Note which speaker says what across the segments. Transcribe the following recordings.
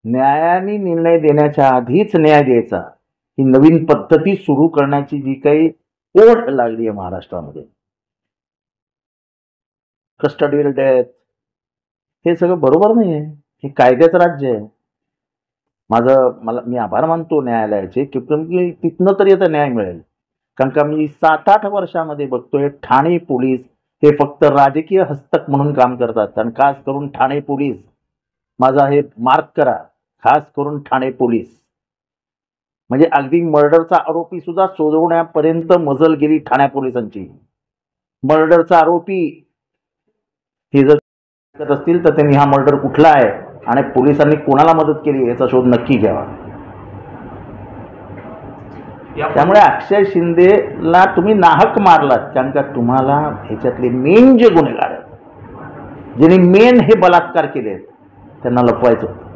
Speaker 1: न्यायाने निर्णय देण्याच्या आधीच न्याय द्यायचा ही नवीन पद्धती सुरू करण्याची जी काही ओढ लागली आहे महाराष्ट्रामध्ये, कस्टडियल डेथ, हे सगळं बरोबर नाही आहे. हे कायद्याचं राज्य आहे. मी आभार मानतो न्यायालयाचे की तिथनं तरी आता न्याय मिळेल. कारण का मी 7-8 वर्षामध्ये बघतोय ठाणे पोलीस हे फक्त राजकीय हस्तक म्हणून काम करतात. आणि खास करून ठाणे पोलीस, माझा हे मार्क करा, खास करून ठाणे पोलीस म्हणजे अगदी मर्डरचा आरोपी सुद्धा सोडवण्यापर्यंत मजल गेली ठाणे पोलिसांची. मर्डरचा आरोपी हे जर करत असतील तर त्यांनी हा मर्डर कुठला आहे आणि पोलिसांनी कोणाला मदत केली याचा शोध नक्की घ्यावा. त्यामुळे अक्षय शिंदेला तुम्ही नाहक मारलात. कारण का तुम्हाला ह्याच्यातले मेन जे गुन्हेगार आहेत, ज्यांनी मेन हे बलात्कार केले आहेत, त्यांना लपवायचं होतं.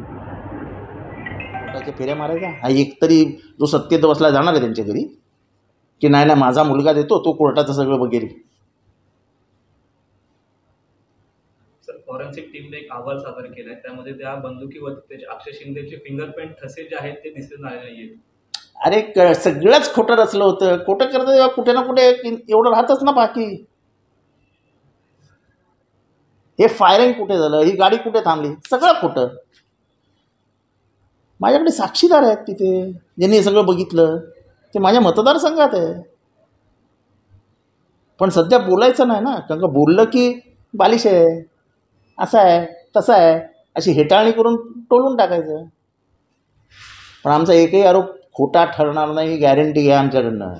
Speaker 1: फेऱ्या मारायचा हा एकतरी जो सत्तेत बसला जाणार आहे त्यांच्या घरी की नाही नाही माझा मुलगा देतो, तो कोर्टाचं सगळं बघेल.
Speaker 2: फॉरेन्सिक टीमने एक अहवाल सादर केलाय, त्यामध्ये त्या बंदुकीवर अक्षय शिंदेचे फिंगरप्रिंट ठसे जे आहेत ते दिसून आले नाहीये.
Speaker 1: अरे सगळंच खोटं रचलं होतं. खोटं करतं तेव्हा कुठे ना कुठे एवढं राहतच ना. बाकी हे फायरिंग कुठे झालं, ही गाडी कुठे थांबली, सगळं खोटं. माझ्याकडे साक्षीदार आहेत तिथे, ज्यांनी हे सगळं बघितलं. ते माझ्या मतदारसंघात आहे. पण सध्या बोलायचं नाही ना, कारण का बोललं की बालिश आहे, असं आहे तसं आहे अशी हेटाळणी करून टोलून टाकायचं. पण आमचा एकही आरोप खोटा ठरणार नाही, गॅरंटी घ्या आमच्याकडनं.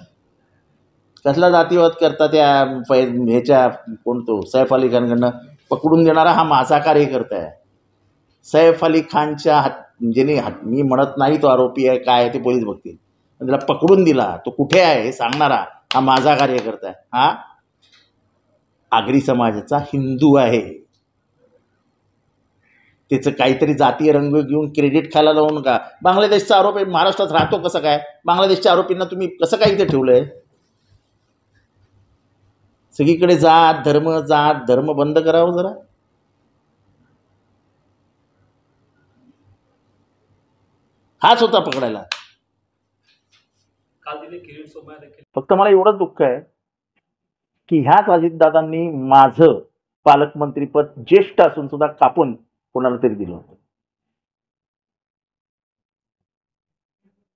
Speaker 1: कसला जातीवाद करता त्या ह्याच्या कोण तो सैफ अली खानकडनं पकडून देणारा हा माझा कार्यकर्ता आहे. सैफ अली खानच्या ज्याने मी म्हणत नाही तो आरोपी आहे काय आहे ते पोलीस बघतील, पण त्याला पकडून दिला तो कुठे आहे हे सांगणारा हा माझा कार्यकर्ता आहे. हा आगरी समाजाचा हिंदू आहे. त्याचं काहीतरी जातीय रंग घेऊन क्रेडिट खायला लावू नका. बांगलादेशचा आरोप आहे, महाराष्ट्रात राहतो कसं काय? बांगलादेशच्या आरोपींना तुम्ही कसं काय इथे ठेवलंय? सगळीकडे जात धर्म बंद करावं जरा. हाच होता पकडायला. फक्त मला एवढंच दुःख आहे की ह्याच अजितदादांनी माझं पालकमंत्रीपद ज्येष्ठ असून सुद्धा कापून कोणाला तरी दिलं होतं.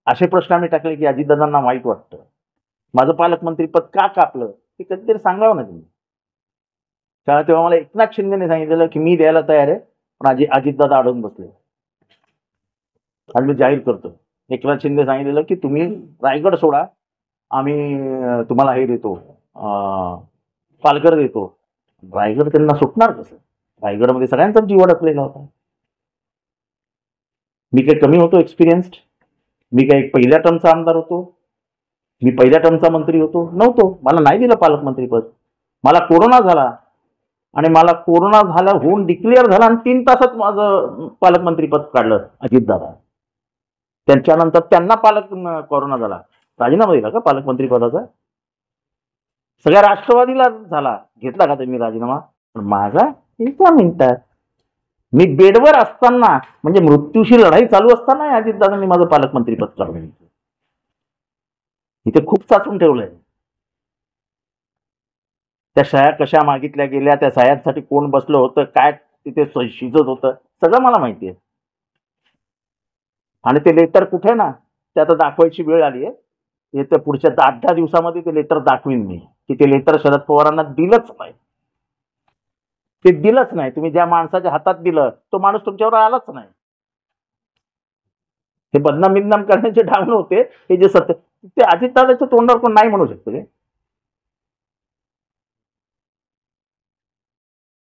Speaker 1: असे प्रश्न आम्ही टाकले की अजितदादांना वाईट वाटतं, माझं पालकमंत्रीपद का कापलं ते कधीतरी सांगावं ना तुम्ही. कारण तेव्हा मला एकनाथ शिंदेने सांगितलेलं की मी द्यायला तयार आहे, पण अजितदादा अडवून बसले. आज मी जाहीर करतो, एकनाथ शिंदे सांगितलेलं की तुम्ही रायगड सोडा, आम्ही तुम्हाला हे देतो, पालघर देतो. रायगड त्यांना सुटणार कसं? रायगडमध्ये सगळ्यांचाच जीव अडकलेला होता. मी काही कमी होतो एक्सपिरियन्स्ड? मी काही पहिल्या टर्मचा आमदार होतो? मी पहिल्या टर्मचा मंत्री नव्हतो. मला नाही दिलं पालकमंत्रीपद. मला कोरोना झाला आणि मला कोरोना झाला होऊन डिक्लेअर झाला आणि 3 तासात माझं पालकमंत्रीपद काढलं अजितदादा. त्यांच्यानंतर त्यांना कोरोना झाला, राजीनामा दिला का पालकमंत्रीपदाचा? सगळ्या राष्ट्रवादीला झाला, घेतला का तुम्ही राजीनामा? पण माझा 1 मिनिटात मी बेडवर असताना म्हणजे मृत्यूशी लढाई चालू असताना अजितदादांनी माझं पालकमंत्रीपद काढून घेतलं. इथे खूप चाचून ठेवलंय. त्या सह्या कशा मागितल्या गेल्या, त्या सह्यांसाठी कोण बसलं होतं, काय तिथे शिजत होतं, सगळं मला माहिती आहे. आणि ते लेटर कुठे ना ते आता दाखवायची वेळ आली आहे. येत्या पुढच्या 8-10 दिवसामध्ये ते लेटर दाखवीन मी की ते लेटर शरद पवारांना दिलंच नाही. ते दिलंच नाही. तुम्ही ज्या माणसाच्या हातात दिलं तो माणूस तुमच्यावर आलाच नाही. हे बदनाम करण्याचे ढांग होते हे जे सत्य ते अजितदादाच्या तोंडावर कोण नाही म्हणू शकतो.